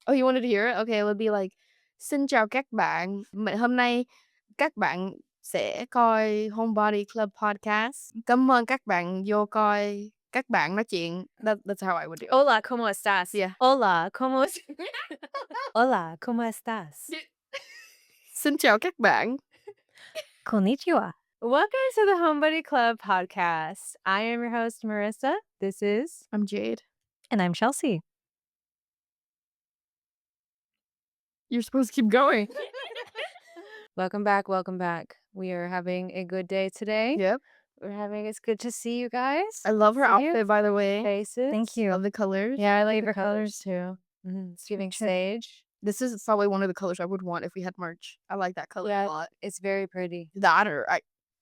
Oh, you wanted to hear it? Okay, it would be like xin chào các bạn. Hôm nay các bạn sẽ coi Homebody Club Podcast. Cảm ơn các bạn vô coi các bạn nói chuyện. That's how I would do it. Hola, ¿cómo estás? Yeah. Hola, ¿cómo es? Hola, ¿cómo estás? Xin chào các bạn. Konnichiwa. Welcome to the Homebody Club Podcast. I am your host, Marissa. This is... I'm Jade. And I'm Chelsea. You're supposed to keep going. Welcome back. Welcome back. We are having a good day today. Yep. It's good to see you guys. I love her See you. outfit, by the way. Faces. Thank you. Love the colors. Yeah, I like Favorite the colors too. It's giving Should- sage. This is probably one of the colors I would want if we had merch. I like that color a lot. It's very pretty. That or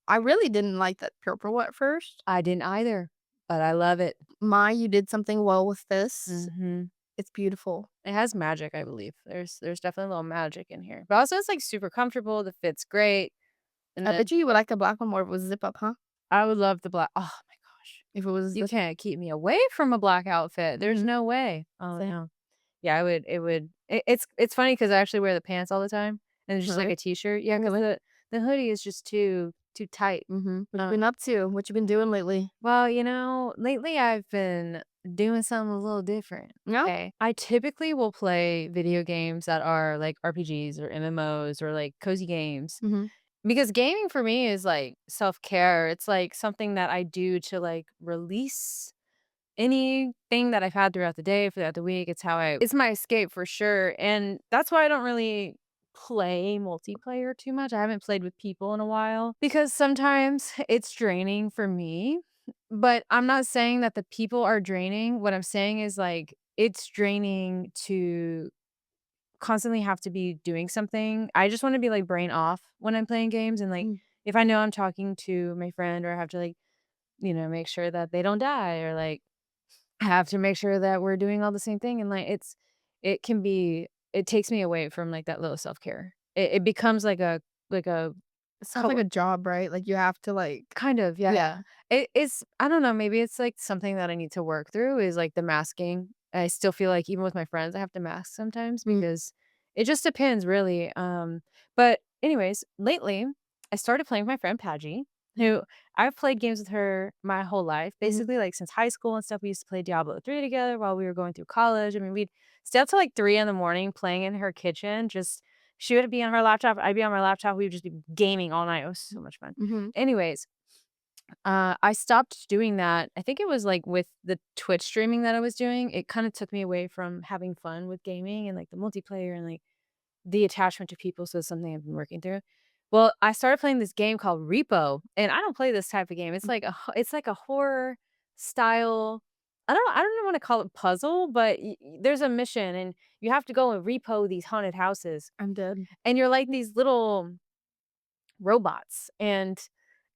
I really didn't like that purple at first. I didn't either, but I love it. Mai, you did something well with this. Mm-hmm. It's beautiful. It has magic, I believe. There's definitely a little magic in here. But also it's like super comfortable. The fit's great. And I then bet you would like the black one more if it was zip up, huh? I would love the black. Oh my gosh. If it was You zip- can't keep me away from a black outfit. There's Mhm. no way. Oh Same. no. Yeah, it's funny because I actually wear the pants all the time. And it's just like Really? a t-shirt. Yeah, because the hoodie is just too tight. What you been up to? What you been doing lately? Well, lately I've been doing something a little different. No? Okay. I typically will play video games that are like RPGs or MMOs or like cozy games. Mhm. Because gaming for me is like self-care. It's like something that I do to like release anything that I've had throughout the day, throughout the week. It's my escape for sure. And that's why I don't really play multiplayer too much. I haven't played with people in a while because sometimes it's draining for me. But I'm not saying that the people are draining. What I'm saying is like it's draining to constantly have to be doing something. I just want to be like brain off when I'm playing games. And like if I know I'm talking to my friend or I have to like, make sure that they don't die or like I have to make sure that we're doing all the same thing. And like it takes me away from like that little self-care. It becomes like a It sounds like a job, right? Like you have to like kind of, yeah. Yeah. It's I don't know, maybe it's like something that I need to work through is like the masking. I still feel like even with my friends I have to mask sometimes because it just depends really. But anyways, lately I started playing with my friend Pagy, who I've played games with her my whole life. Basically like since high school and stuff. We used to play Diablo 3 together while we were going through college. I mean, we'd stay up till like 3 in the morning playing in her kitchen. Just she would be on her laptop, I'd be on my laptop. We would just be gaming all night. It was so much fun. Mhm. Anyways, I stopped doing that. I think it was like with the Twitch streaming that I was doing. It kind of took me away from having fun with gaming and like the multiplayer and like the attachment to people. So it's something I've been working through. Well, I started playing this game called Repo, and I don't play this type of game. It's like a horror style. I don't want to call it puzzle, but there's a mission and you have to go and repo these haunted houses. I'm dead. And you're like these little robots. And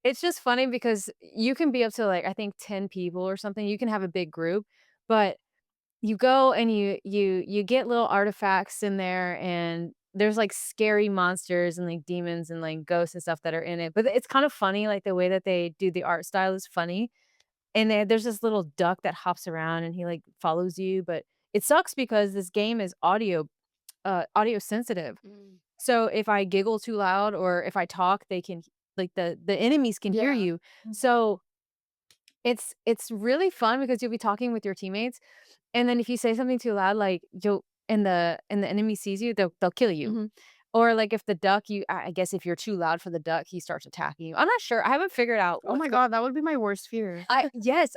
it's just funny because you can be up to like I think 10 people or something. You can have a big group, but you go and you get little artifacts in there and there's like scary monsters and like demons and like ghosts and stuff that are in it. But it's kind of funny, like the way that they do the art style is funny. And there's this little duck that hops around and he like follows you, but it sucks because this game is audio sensitive. So if I giggle too loud or if I talk, they can like the enemies can hear Yeah. you. So it's really fun because you'll be talking with your teammates, and then if you say something too loud, like you'll and the enemy sees you, they'll kill you. Mhm. Or like if the duck, I guess if you're too loud for the duck, he starts attacking you. I'm not sure. I haven't figured out. Oh my god, that would be my worst fear. I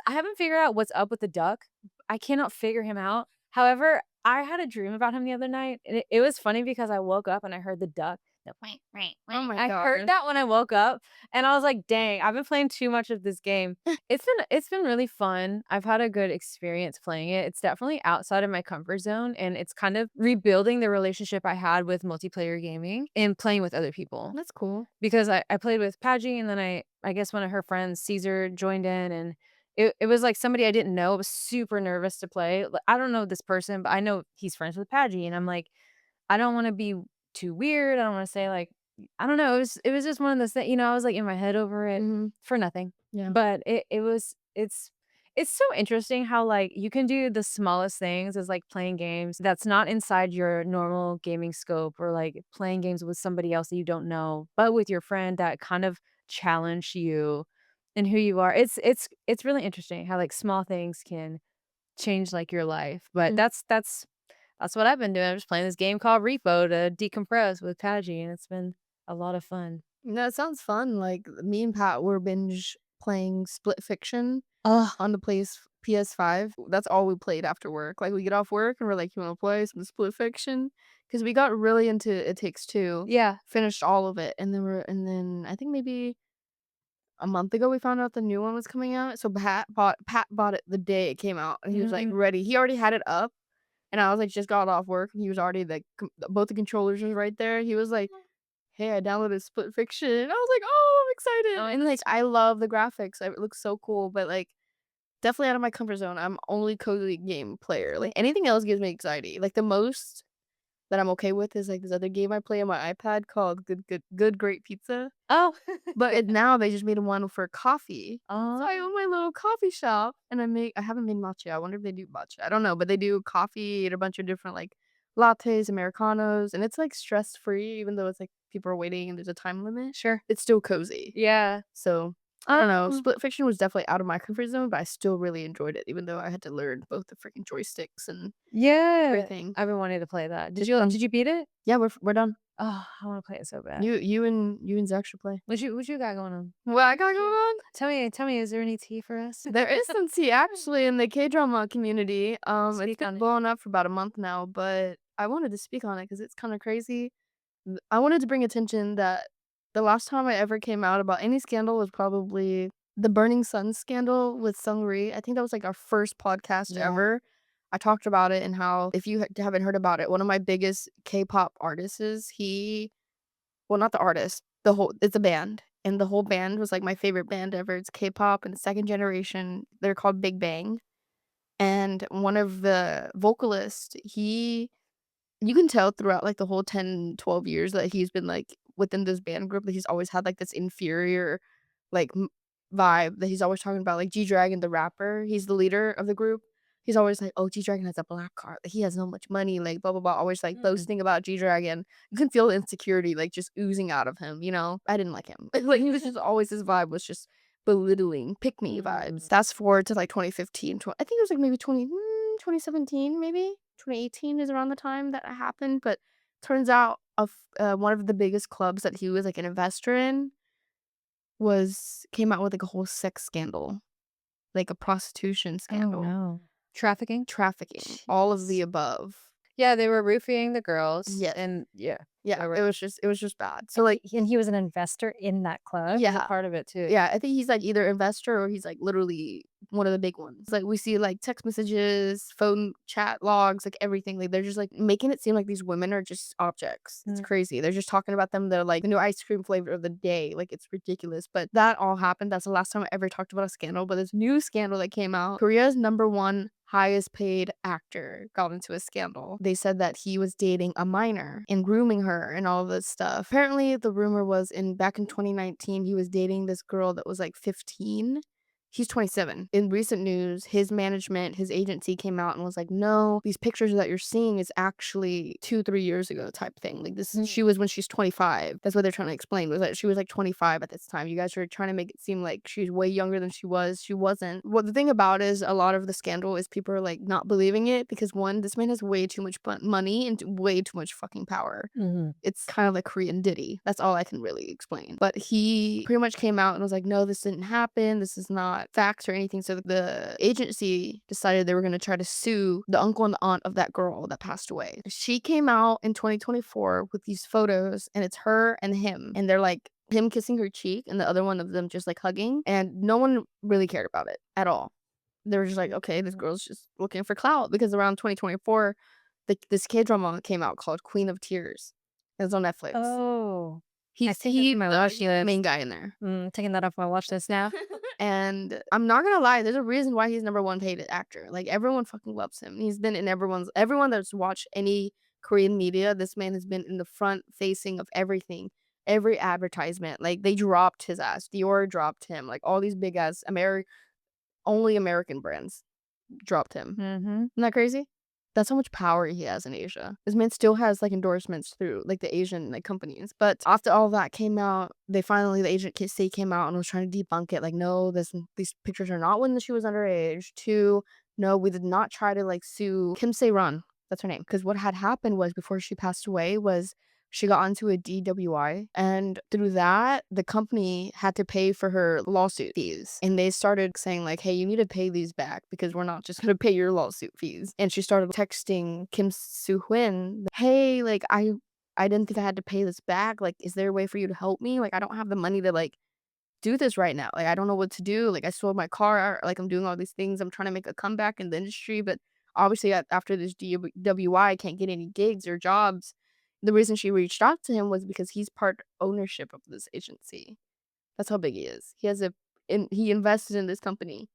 haven't figured out what's up with the duck. I cannot figure him out. However, I had a dream about him the other night, and it was funny because I woke up and I heard the duck. Oh my I god. heard that when I woke up, and I was like, "Dang, I've been playing too much of this game." It's been really fun. I've had a good experience playing it. It's definitely outside of my comfort zone, and it's kind of rebuilding the relationship I had with multiplayer gaming and playing with other people. That's cool. Because I played with Pagy, and then I guess one of her friends, Caesar, joined in, and it was like somebody I didn't know. I was super nervous to play. I don't know this person, but I know he's friends with Pagy, and I'm like, I don't want to be too weird. I don't want to say like, I don't know. It was just one of those things, I was like in my head over it Mhm. for nothing. Yeah. But It's so interesting how, like, you can do the smallest things as, like, playing games that's not inside your normal gaming scope or, like, playing games with somebody else that you don't know, but with your friend that kind of challenge you and who you are. It's really interesting how, like, small things can change, like, your life, but Mm. that's what I've been doing. I'm just playing this game called Repo to decompress with Taji, and it's been a lot of fun. No, it sounds fun. Like me and Pat were binge playing Split Fiction Oh, on the PS5. That's all we played after work. Like we get off work and we're like, "You want to play some Split Fiction?" Because we got really into It Takes Two, yeah. finished all of it, and then I think maybe a month ago we found out the new one was coming out. So Pat bought it the day it came out, and he was like Mhm. ready. He already had it up, and I was like just got off work, and he was already like both the controllers was right there. He was like, "Hey, I downloaded Split Fiction." I was like, "Oh, I'm excited." Oh, And like I love the graphics. It looks so cool, but like definitely out of my comfort zone. I'm only cozy game player. Like anything else gives me anxiety. Like the most that I'm okay with is like this other game I play on my iPad called Good Great Pizza. oh. But Yeah. now they just made one for coffee. So I Oh. own my little coffee shop and I haven't made matcha. I wonder if they do matcha. I don't know, but they do coffee and a bunch of different like lattes, americanos, and it's like stress free, even though it's like people are waiting and there's a time limit. Sure. It's still cozy. Yeah. So I don't know. Oh. Split Fiction was definitely out of my comfort zone, but I still really enjoyed it, even though I had to learn both the freaking joysticks and Yeah. everything. I've been wanting to play that. It's fun. Did you beat it? Yeah, we're done. Oh, I wanna play it so bad. You and Zach should play. What you got going on? What I got going on? Tell me, is there any tea for us? There is some tea actually in the K-drama community. It's Speak been on it. blowing up for about a month now, but I wanted to speak on it because it's kind of crazy. I wanted to bring attention that the last time I ever came out about any scandal was probably the Burning Sun scandal with Sungri. I think that was like our first podcast Yeah. ever. I talked about it and how if you haven't heard about it, one of my biggest K-pop artists is well, not the artist, it's a band, and the whole band was, like, my favorite band ever. It's K-pop and second generation. They're called Big Bang, and one of the vocalists, you can tell throughout, like, the whole 10, 12 years that he's been, like, within this band group that he's always had, like, this inferior, like, vibe that he's always talking about, like, G-Dragon, the rapper, he's the leader of the group. He's always like, "Oh, G-Dragon has a black card, like, he has so much money, like, blah, blah, blah," always, like, Mm. boasting about G-Dragon. You can feel the insecurity, like, just oozing out of him, you know? I didn't like him. Like, he was just always his vibe was just belittling, pick me vibes. Mm. Fast forward to, like, 2015, I think it was, like, maybe 2017, maybe? 2018 is around the time that it happened, but turns out one of the biggest clubs that he was, like, an investor in came out with, like, a whole sex scandal, like a prostitution Oh, scandal, no. Trafficking? trafficking, all of the Jeez. above. Yeah, they were roofing the girls Yes. and yeah. Yeah, They were it was just bad. So, And like he was an investor in that club? He's a yeah. part of it too. Yeah, I think he's, like, either investor or he's, like, literally one of the big ones. Like, we see, like, text messages, phone chat logs, like, everything. Like, they're just, like, making it seem like these women are just objects. It's Mm. crazy. They're just talking about them. They're, like, the new ice cream flavor of the day. Like, it's ridiculous. But that all happened. That's the last time I ever talked about a scandal. But this new scandal that came out, Korea's number one highest paid actor got into a scandal. They said that he was dating a minor and grooming her and all this stuff. Apparently, the rumor was back in 2019, he was dating this girl that was like 15. He's 27. In recent news, his management, his agency came out and was like, no, these pictures that you're seeing is actually 2, 3 years ago type thing. Like she was when she's 25. That's what they're trying to explain was that she was like 25 at this time. You guys are trying to make it seem like she's way younger than she was. She wasn't. What the thing about is a lot of the scandal is people are like not believing it because one, this man has way too much money and way too much fucking power. Mhm. It's kind of like Korean Diddy. That's all I can really explain. But he pretty much came out and was like, no, this didn't happen. This is not facts or anything. So the agency decided they were going to try to sue the uncle and the aunt of that girl that passed away. She came out in 2024 with these photos, and it's her and him. And they're like, him kissing her cheek and the other one of them just like hugging. And no one really cared about it at all. They were just like, okay, this girl's just looking for clout because around 2024, this K-drama came out called Queen of Tears. It's on Netflix. Oh. I He's think that's the my watch list. main guy in there. Taking that off my watch list now. And I'm not gonna lie, there's a reason why he's number one paid actor. Like everyone fucking loves him. He's been in everyone that's watched any Korean media, this man has been in the front facing of everything. Every advertisement. Like they dropped his ass. Dior dropped him. Like all these big ass only American brands dropped him. Isn't that crazy? That's how much power he has in Asia. This man still has like endorsements through like the Asian like companies. But after all that came out, the agent came out and was trying to debunk it. Like, no, these pictures are not when she was underage. Two, no, we did not try to like sue Kim Soo Hyun. That's her name. Because what had happened was before she passed away was she got onto a DWI, and through that, the company had to pay for her lawsuit fees. And they started saying like, hey, you need to pay these back because we're not just going to pay your lawsuit fees. And she started texting Kim Soo Hyun, hey, like, I didn't think I had to pay this back. Like, is there a way for you to help me? Like, I don't have the money to like do this right now. Like, I don't know what to do. Like, I sold my car. Like, I'm doing all these things. I'm trying to make a comeback in the industry, but obviously after this DWI, I can't get any gigs or jobs. The reason she reached out to him was because he's part ownership of this agency. That's how big he is. He invested in this company.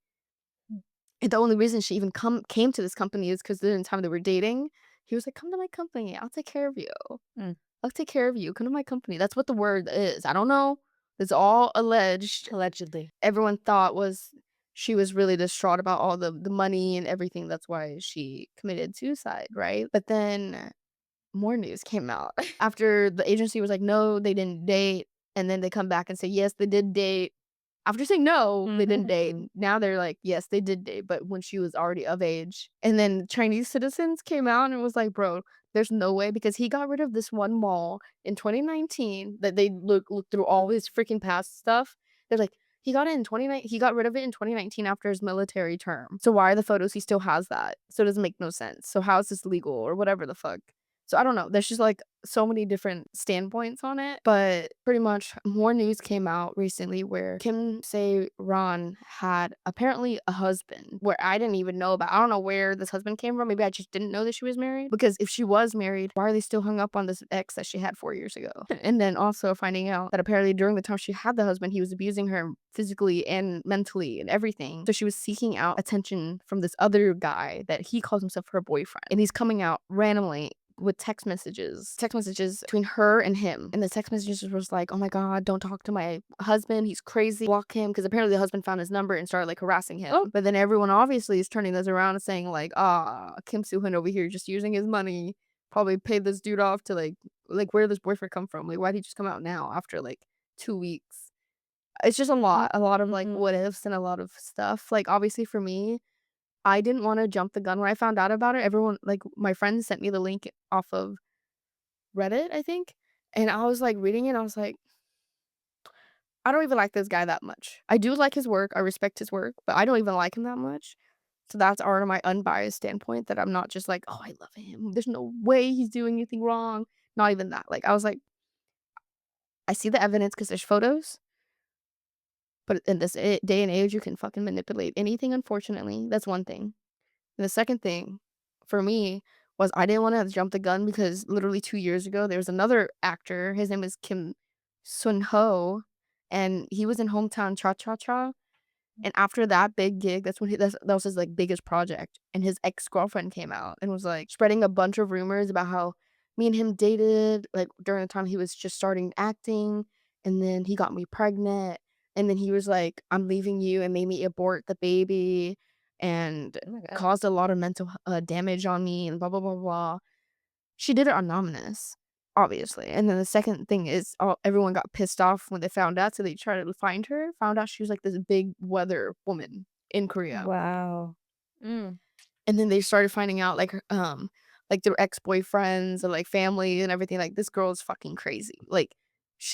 And the only reason she even came to this company is because during the time they were dating, he was like, come to my company. I'll take care of you. I'll take care of you. Come to my company. That's what the word is. I don't know. It's all alleged. Allegedly. Everyone thought she was really distraught about all the money and everything. That's why she committed suicide, right? But then more news came out after the agency was like, no, they didn't date. And then they come back and say, yes, they did date. After saying no, they didn't date. Now they're like, yes, they did date, but when she was already of age. And then Chinese citizens came out and was like, bro, there's no way, because he got rid of this one mall in 2019 that they look through all his freaking past stuff. They're like, he got rid of it in 2019 after his military term. So why are the photos he still has that? So it doesn't make no sense. So how is this legal or whatever the fuck? So I don't know. There's just like so many different standpoints on it. But pretty much more news came out recently where Kim Soo Hyun had apparently a husband where I didn't even know about. I don't know where this husband came from. Maybe I just didn't know that she was married. Because if she was married, why are they still hung up on this ex that she had 4 years ago? And then also finding out that apparently during the time she had the husband, he was abusing her physically and mentally and everything. So she was seeking out attention from this other guy that he calls himself her boyfriend. And he's coming out randomly with text messages between her and him. And the text messages was like, oh my God, don't talk to my husband. He's crazy. Block him. Because apparently the husband found his number and started like harassing him. But then everyone obviously is turning this around and saying like, Kim Soo Hyun over here just using his money. Probably paid this dude off to like where did this boyfriend come from? Like, why'd he just come out now after like 2 weeks? It's just a lot of like what ifs and a lot of stuff. Like, obviously for me, I didn't want to jump the gun when I found out about it. Everyone, like, my friends sent me the link off of Reddit, I think. And I was like reading it and I was like, I don't even like this guy that much. I do like his work. I respect his work, but I don't even like him that much. So that's out of my unbiased standpoint that I'm not just like, oh, I love him. There's no way he's doing anything wrong. Not even that. Like, I was like, I see the evidence because there's photos. But in this day and age, you can fucking manipulate anything, unfortunately. That's one thing. And the second thing for me was I didn't want to jump the gun because literally 2 years ago, there was another actor. His name is Kim Soo Hyun, and he was in Hometown Cha Cha Cha. And after that big gig, that was his like biggest project. And his ex-girlfriend came out and was like spreading a bunch of rumors about how me and him dated like during the time he was just starting acting, and then he got me pregnant, and then he was like, I'm leaving you, and made me abort the baby and Oh my God. caused a lot of mental damage on me and blah blah blah blah. She did it anonymous, obviously. And then the second thing is everyone got pissed off when they found out, so they tried to find her, found out she was like this big weather woman in Korea. Wow. And then they started finding out like their ex-boyfriends and like family and everything. Like, this girl is fucking crazy. Like,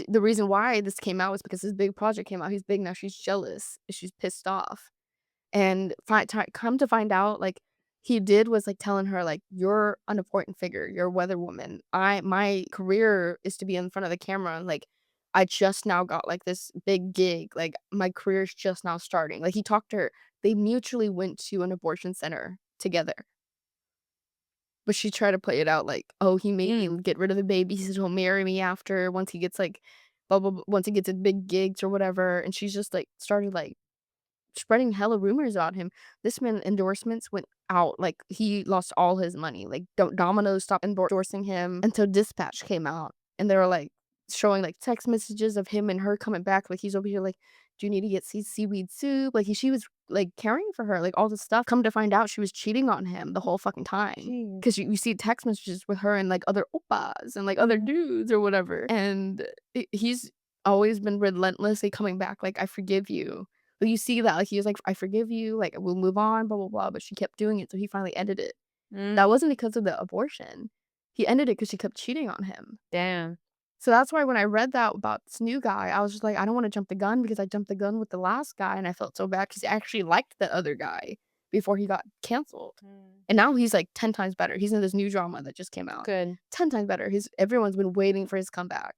the reason why this came out was because this big project came out. He's big now. She's jealous. She's pissed off. And come to find out, like, he did was like telling her like, you're an important figure. You're a weather woman. My career is to be in front of the camera. And like, I just now got like this big gig. Like, my career's just now starting. Like, he talked to her. They mutually went to an abortion center together. But she tried to play it out like, oh, he made me get rid of the baby. He says he'll marry me after once he gets like blah blah blah, once he gets his big gigs or whatever. And she's just like started like spreading hella rumors about him. This man endorsements went out. Like, he lost all his money. Like, Domino's stopped endorsing him until Dispatch came out, and they were like showing like text messages of him and her coming back. Like, he's over here like, do you need to get seaweed soup? Like, she was like caring for her, like all this stuff. Come to find out she was cheating on him the whole fucking time. Jeez. Because you see text messages with her and like other oppas and like other dudes or whatever. And he's always been relentlessly coming back, like, I forgive you. But you see that, like, he was like, I forgive you, like, we'll move on, blah, blah, blah. But she kept doing it, so he finally ended it. That wasn't because of the abortion. He ended it because she kept cheating on him. Damn. So that's why when I read that about this new guy, I was just like, I don't want to jump the gun because I jumped the gun with the last guy and I felt so bad because he actually liked the other guy before he got canceled. And now he's like 10 times better. He's in this new drama that just came out. Good. 10 times better. Everyone's been waiting for his comeback.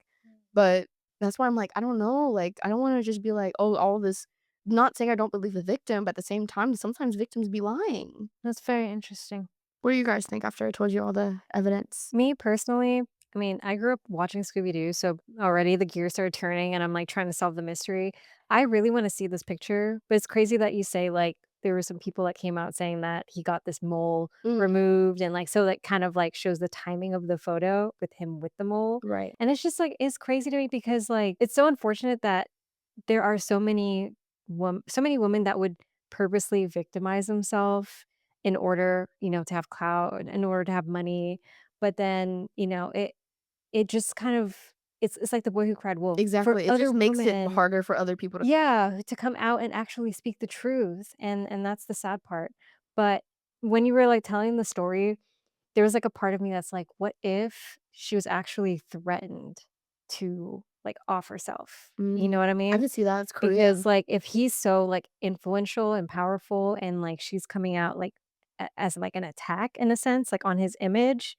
But that's why I'm like, I don't know. Like, I don't want to just be like, oh, all this. Not saying I don't believe the victim, but at the same time, sometimes victims be lying. That's very interesting. What do you guys think after I told you all the evidence? Me personally, I mean, I grew up watching Scooby-Doo, so already the gears started turning and I'm like trying to solve the mystery. I really want to see this picture, but it's crazy that you say like there were some people that came out saying that he got this mole removed and like so that kind of like shows the timing of the photo with him with the mole. Right. And it's just like it's crazy to me because like it's so unfortunate that there are so many women that would purposely victimize themselves in order, to have clout, in order to have money. But then, it just kind of it's like the boy who cried wolf. For Exactly. It other just makes it women, harder for other people to. yeah, to come out and actually speak the truth. And that's the sad part. But when you were like telling the story, there was like a part of me that's like, what if she was actually threatened to like off herself? You know what I I mean? can see that. It's Korea. Because like if he's so like influential and powerful and like she's coming out like as like an attack in a sense, like on his image,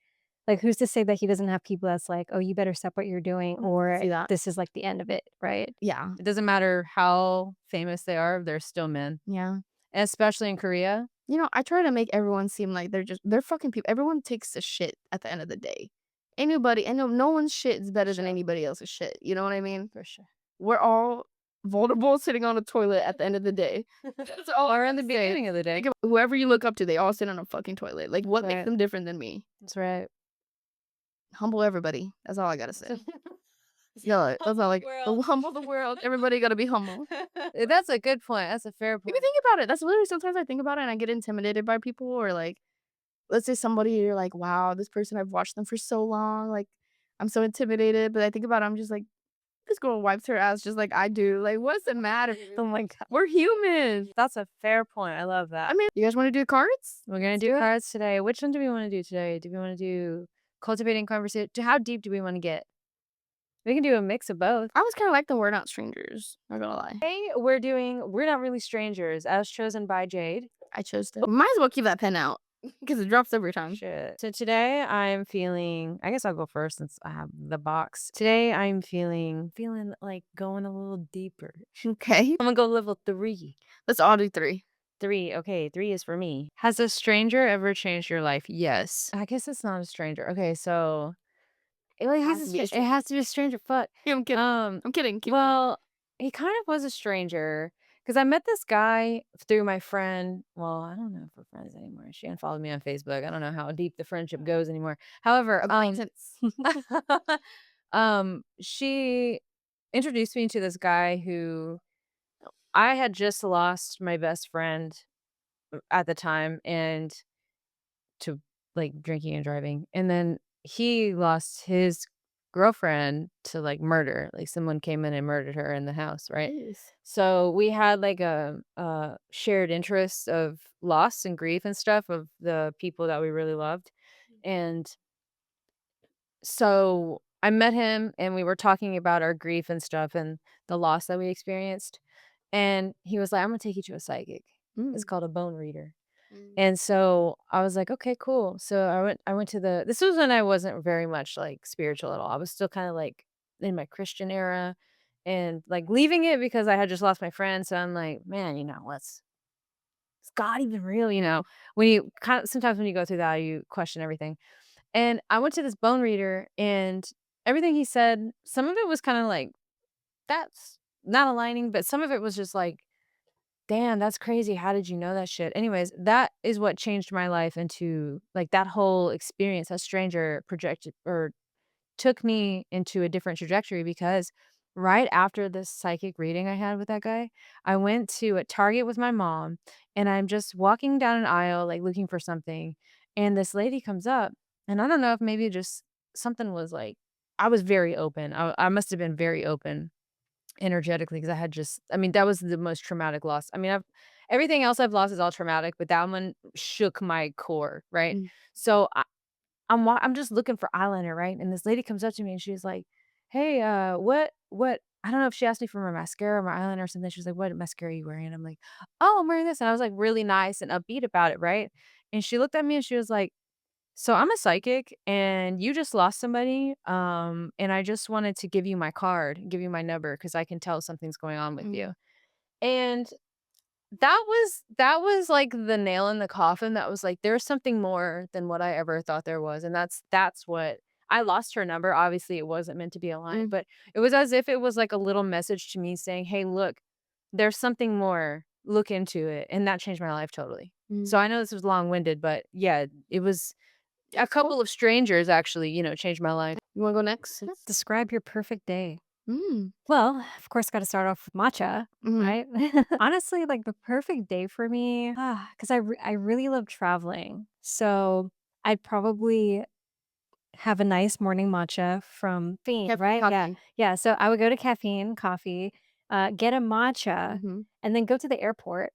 like who's to say that he doesn't have people that's like, oh, you better stop what you're doing or See that. this is like the end of it, right? Yeah. It doesn't matter how famous they are, they're still men. Yeah. And especially in Korea. I try to make everyone seem like they're fucking people. Everyone takes a shit at the end of the day. Anybody, and no one's shit is better than anybody else's shit. You know what I mean? For sure. We're all vulnerable sitting on a toilet at the end of the day. That's all Or I'm in the gonna say. beginning of the day. Think of whoever you look up to, they all sit on a fucking toilet. Like, what makes Right. them different than me? That's right. Humble everybody. That's all I gotta say. Yeah, that's all like humble the world. Everybody gotta be humble. That's a good point. That's a fair If point. you think about it, that's literally sometimes I think about it and I get intimidated by people or like, let's say somebody you're like, wow, this person I've watched them for so long, like I'm so intimidated. But I think about it, I'm just like, this girl wipes her ass just like I do. Like, what's the matter? Oh my God. We're human. That's a fair point. I love that. I mean, you guys want to do cards? We're going to do cards today. Which one do we want to do today? Do we want to do cultivating conversation? How deep do we want to get? We can do a mix of both. I was kind of like the We're Not Strangers. Not gonna lie. Today we're Not Really Strangers, as chosen by Jade. I chose to. Might as well keep that pen out because it drops every time. Shit. So today I'm feeling, I guess I'll go first since I have the box. Today I'm feeling like going a little deeper. Okay. I'm gonna go level 3. Let's all do 3. 3. Okay, 3 is for me. Has a stranger ever changed your life? Yes. I guess it's not a stranger. Okay, so it has to be a stranger. Fuck. Yeah, I'm kidding. I'm kidding. Keep Well, he kind of was a stranger because I met this guy through my friend. Well, I don't know if we're friends anymore. She unfollowed me on Facebook. I don't know how deep the friendship goes anymore. However, acquaintance. she introduced me to this guy who I had just lost my best friend at the time and to like drinking and driving. And then he lost his girlfriend to like murder. Like someone came in and murdered her in the house, right? So we had like a shared interest of loss and grief and stuff of the people that we really loved. And so I met him and we were talking about our grief and stuff and the loss that we experienced. And he was like, I'm gonna take you to a psychic. It's called a bone reader. And so I was like, okay, cool. So I went to this was when I wasn't very much like spiritual at all. I was still kind of like in my Christian era and like leaving it because I had just lost my friend. So I'm like, man, is God even real? When you sometimes when you go through that, you question everything. And I went to this bone reader and everything he said, some of it was kind of like, that's not aligning, but some of it was just like, damn, that's crazy. How did you know that shit? Anyways, that is what changed my life into like that whole experience. That stranger projected or took me into a different trajectory because right after this psychic reading I had with that guy, I went to a Target with my mom, and I'm just walking down an aisle, like, looking for something, and this lady comes up, and I don't know if maybe just something was, like, I was very open. I must have been very open energetically because I had just I mean, that was the most traumatic loss. I mean, I've everything else I've lost is all traumatic, but that one shook my core, right? Mm. So I'm just looking for eyeliner, right? And this lady comes up to me and she's like, "Hey, what?" I don't know if she asked me for my mascara or my eyeliner or something. She was like, "What mascara are you wearing?" And I'm like, "Oh, I'm wearing this." And I was like really nice and upbeat about it, right? And she looked at me and she was like, "So I'm a psychic and you just lost somebody. And I just wanted to give you my card, give you my number because I can tell something's going on with you." Mm. And that was, like, the nail in the coffin that was like, there's something more than what I ever thought there was, and that's what I lost her number, obviously, it wasn't meant to be a line, Mm. but it was as if it was, like, a little message to me saying, "Hey, look, there's something more, look into it," and that changed my life totally. Mm. So I know this was long-winded, but yeah, it was a Cool. couple of strangers actually, changed my life. You want to go next? Describe your perfect day. Mm. Well, of course, got to start off with matcha, Mhm. right? Honestly, like the perfect day for me, because I really love traveling. So I'd probably have a nice morning matcha from Fiend, Caffeine, right? Yeah. coffee. Yeah. So I would go to Caffeine Coffee, get a matcha, Mhm. and then go to the airport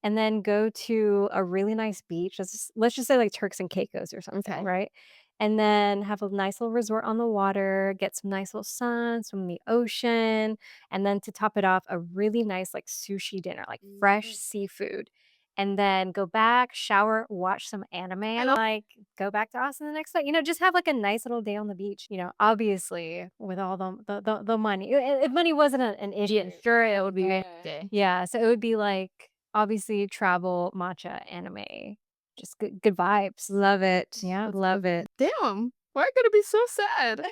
and then go to a really nice beach. Let's just say like Turks and Caicos or something, Okay. right? And then have a nice little resort on the water, get some nice little sun, swim in the ocean, and then to top it off, a really nice like sushi dinner, like fresh seafood. And then go back, shower, watch some anime, and like go back to Austin the next day. Just have like a nice little day on the beach. Obviously with all the money, if money wasn't an issue, Yeah, sure, it would be a great day. yeah, so it would be like obviously travel, matcha, anime, just good vibes. Love it. Yeah. Love it. Damn, why are you gonna be so sad?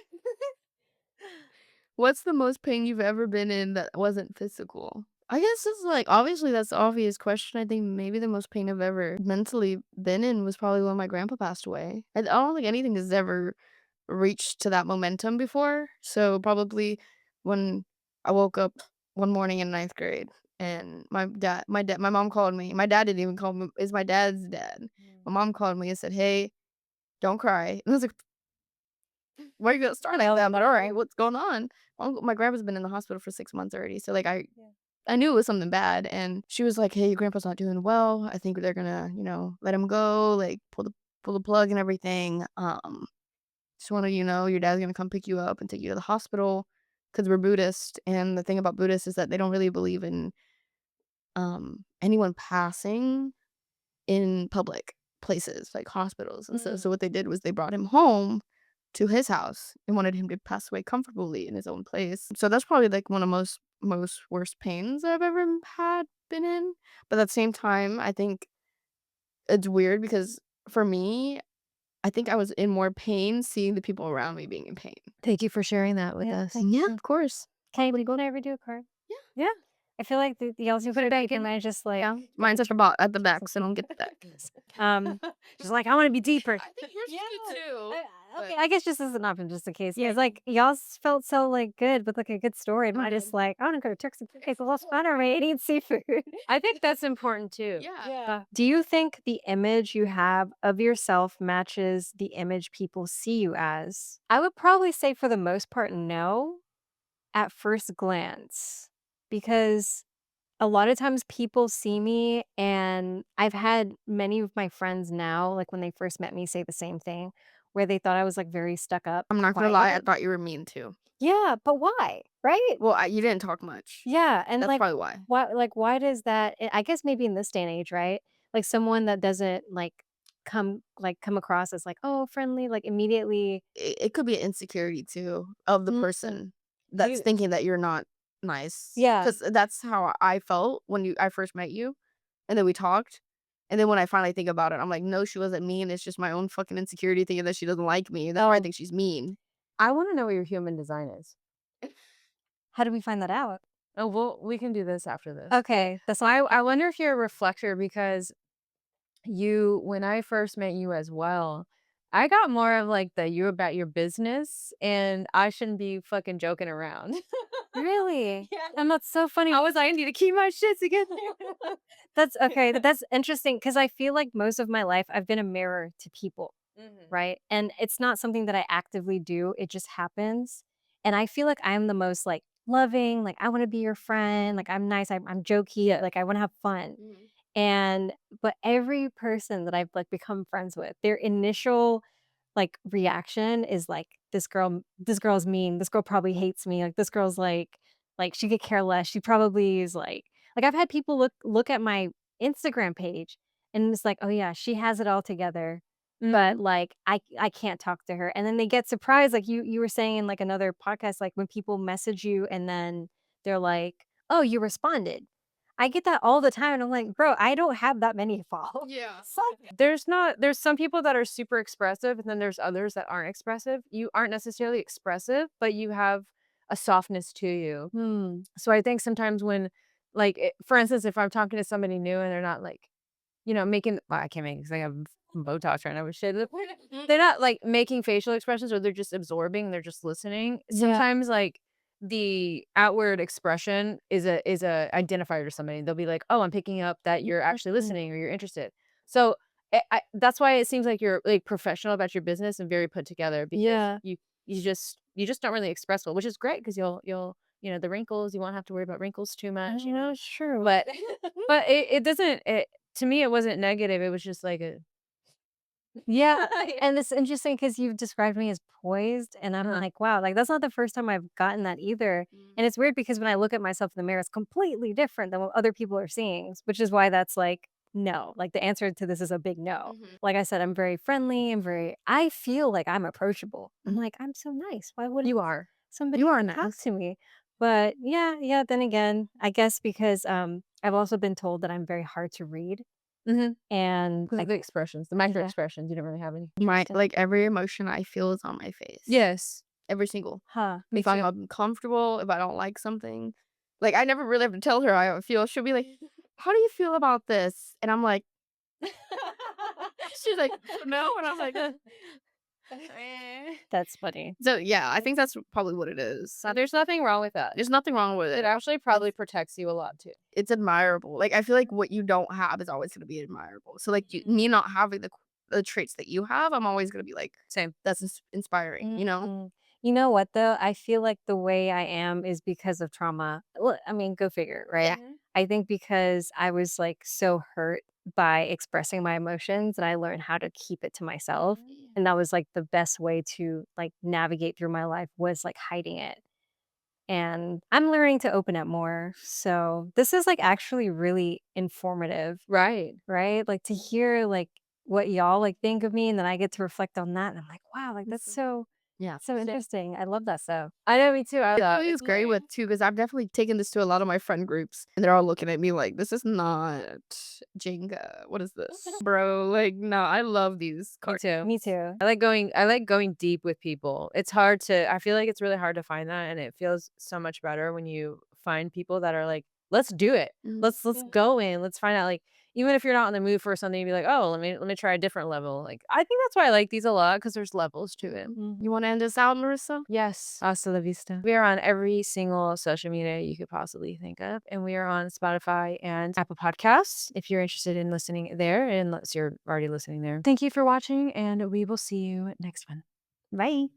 What's the most pain you've ever been in that wasn't physical? I guess it's like obviously that's the obvious question. I think maybe the most pain I've ever mentally been in was probably when my grandpa passed away. I don't think anything has ever reached to that momentum before. So probably when I woke up one morning in ninth grade and my mom called me. My dad didn't even call me. It's my dad's dad. My mom called me and said, "Hey, don't cry." And I was like, why are you gonna start like that? I'm like, all right, what's going on? My grandpa's been in the hospital for 6 months already. So like I knew it was something bad. And she was like, "Hey, your grandpa's not doing well. I think they're gonna, let him go, like pull the plug and everything. Just wanted you to know your dad's gonna come pick you up and take you to the hospital because we're Buddhist. And the thing about Buddhists is that they don't really believe in anyone passing in public places like hospitals and stuff. So what they did was they brought him home to his house and wanted him to pass away comfortably in his own place. So that's probably like one of most worst pains I've ever had been in. But at the same time, I think it's weird because for me, I think I was in more pain seeing the people around me being in pain. Thank you for sharing that with Yeah, us. thank Yeah, you. of course. Can I ever do a card? Yeah. I feel like the also Put it back in. and I just like Yeah, mine's at the back, so don't get that. just like I want to be deeper. I think yours is good too. Okay, I guess just as an option, just in case. Yeah, it's like y'all felt so like good with like a good story, and I just like I want to go to Turks and Caicos, a little fun or and eat seafood. I think that's important too. Yeah. Do you think the image you have of yourself matches the image people see you as? I would probably say for the most part, no, at first glance, because a lot of times people see me, and I've had many of my friends now, like when they first met me, say the same thing, where they thought I was like very stuck up. I'm not gonna lie, I quiet. thought you were mean too. Yeah, but why? Right? Well, you didn't talk much. Yeah, and That's like probably why. why does that I guess maybe in this day and age, right? Like someone that doesn't like come across as like, oh, friendly, like immediately. It could be an insecurity too of the Mhm. person that's You- thinking that you're not nice. Yeah. Because that's how I felt when I first met you, and then we talked, and then when I finally think about it, I'm like, no, she wasn't mean. It's just my own fucking insecurity thinking that she doesn't like me. That's why I think she's mean. I want to know what your human design is. How do we find that out? Oh, well, we can do this after this. Okay, that's So I wonder if you're a reflector because when I first met you as well, I got more of like the you about your business and I shouldn't be fucking joking around. Really? And that's so funny. I was like, I need to keep my shit together. That's okay. That's interesting because I feel like most of my life I've been a mirror to people, right? And it's not something that I actively do. It just happens. And I feel like I'm the most like loving, like I want to be your friend, like I'm nice, I'm jokey, like I want to have fun. And but every person that I've like become friends with, their initial like reaction is like this girl's mean. This girl probably hates me. Like this girl's like she could care less. She probably is like I've had people look at my Instagram page and it's like, "Oh yeah, she has it all together." But like I can't talk to her. And then they get surprised like you were saying in like another podcast like when people message you and then they're like, "Oh, you responded." I get that all the time and I'm like, "Bro, I don't have that many followers." Yeah. There's some people that are super expressive and then there's others that aren't expressive. You aren't necessarily expressive, but you have a softness to you. So I think sometimes when for instance, if I'm talking to somebody new and they're not like, making well, I can't make because I have Botox right now with shit. They're not like making facial expressions or they're just absorbing, they're just listening. Yeah. Sometimes like the outward expression is a identifier to somebody. They'll be like, "Oh, I'm picking up that you're actually listening or you're interested." So that's why it seems like you're like professional about your business and very put together because Yeah. you just don't really express well, which is great because you'll the wrinkles, you won't have to worry about wrinkles too much, It's true. but it doesn't to me it wasn't negative. It was just like a Yeah. And it's interesting because you've described me as poised, and I'm like, wow, like that's not the first time I've gotten that either. And it's weird because when I look at myself in the mirror, it's completely different than what other people are seeing, which is why that's like, no, like the answer to this is a big no. Like I said, I'm very friendly. I feel like I'm approachable. I'm like, I'm so nice. Why wouldn't you are somebody are talk nice. to me? But yeah. Then again, I guess because I've also been told that I'm very hard to read. And Because I of the expressions, the micro Yeah. expressions, you didn't really have any. My like every emotion I feel is on my face. Yes. Every single. Huh. If I'm uncomfortable, if I don't like something. Like I never really have to tell her how I feel. She'll be like, "How do you feel about this?" And I'm like, she's like, "No," and I'm like, That's funny. So yeah, I think that's probably what it is. There's nothing wrong with that. There's nothing wrong with It it. actually probably protects you a lot too. It's admirable. Like I feel like what you don't have is always gonna be admirable. So like me not having the traits that you have, I'm always gonna be like, Same. that's inspiring, you know? Mm. You know what though? I feel like the way I am is because of trauma. Well, I mean, go figure, right? I think because I was like so hurt by expressing my emotions and I learned how to keep it to myself. And that was like the best way to like navigate through my life was like hiding it. And I'm learning to open up more. So this is like actually really informative, Right. right? Like to hear like what y'all like think of me and then I get to reflect on that and I'm like, wow, like that's so Yeah. interesting. I love that stuff. I know, me too. I It is great with too, because I've definitely taken this to a lot of my friend groups and they're all looking at me like, this is not Jenga. What is this? Bro, like no, I love these Me cards. too. Me too. I like going deep with people. It's hard to I feel like it's really hard to find that and it feels so much better when you find people that are like, let's do it. Let's go in. Let's find out like even if you're not in the mood for something, you'd be like, oh, let me try a different level. Like I think that's why I like these a lot because there's levels to it. You want to end us out, Marissa? Yes. Hasta la vista. We are on every single social media you could possibly think of. And we are on Spotify and Apple Podcasts if you're interested in listening there, unless you're already listening there. Thank you for watching, and we will see you next one. Bye.